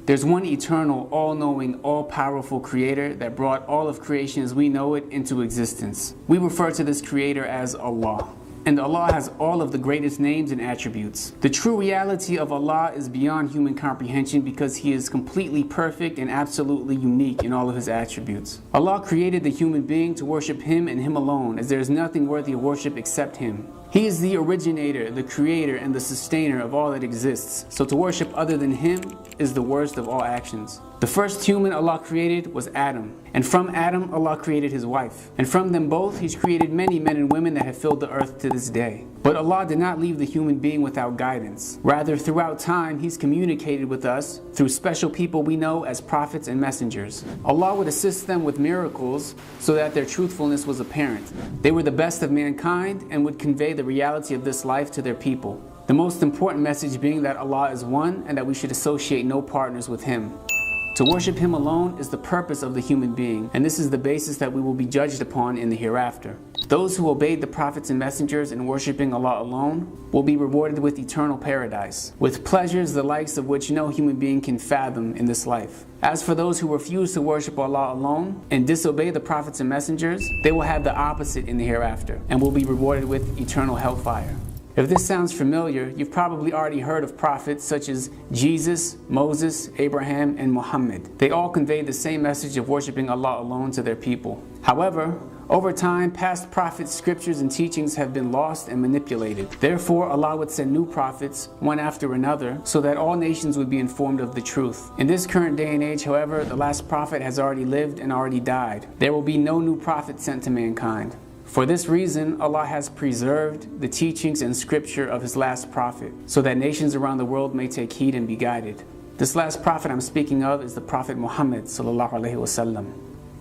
There's one eternal, all-knowing, all-powerful creator that brought all of creation as we know it into existence. We refer to this creator as Allah. And Allah has all of the greatest names and attributes. The true reality of Allah is beyond human comprehension because He is completely perfect and absolutely unique in all of His attributes. Allah created the human being to worship Him and Him alone, as there is nothing worthy of worship except Him. He is the originator, the creator, and the sustainer of all that exists. So to worship other than Him is the worst of all actions. The first human Allah created was Adam. And from Adam, Allah created his wife. And from them both, He's created many men and women that have filled the earth to this day. But Allah did not leave the human being without guidance. Rather, throughout time, He's communicated with us through special people we know as prophets and messengers. Allah would assist them with miracles so that their truthfulness was apparent. They were the best of mankind and would convey the reality of this life to their people. The most important message being that Allah is one and that we should associate no partners with Him. To worship Him alone is the purpose of the human being, and this is the basis that we will be judged upon in the hereafter. Those who obeyed the prophets and messengers in worshiping Allah alone will be rewarded with eternal paradise, with pleasures the likes of which no human being can fathom in this life. As for those who refuse to worship Allah alone and disobey the prophets and messengers, they will have the opposite in the hereafter, and will be rewarded with eternal hellfire. If this sounds familiar, you've probably already heard of prophets such as Jesus, Moses, Abraham, and Muhammad. They all conveyed the same message of worshiping Allah alone to their people. However, over time, past prophets' scriptures and teachings have been lost and manipulated. Therefore, Allah would send new prophets, one after another, so that all nations would be informed of the truth. In this current day and age, however, the last prophet has already lived and already died. There will be no new prophet sent to mankind. For this reason, Allah has preserved the teachings and scripture of His last prophet, so that nations around the world may take heed and be guided. This last prophet I'm speaking of is the Prophet Muhammad sallallahu alaihi wasallam.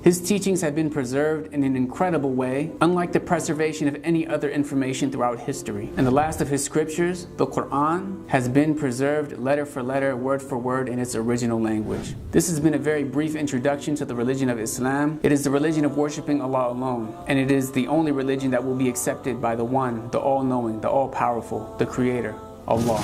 His teachings have been preserved in an incredible way, unlike the preservation of any other information throughout history. And the last of his scriptures, the Quran, has been preserved letter for letter, word for word in its original language. This has been a very brief introduction to the religion of Islam. It is the religion of worshiping Allah alone, and it is the only religion that will be accepted by the One, the All-Knowing, the All-Powerful, the Creator, Allah.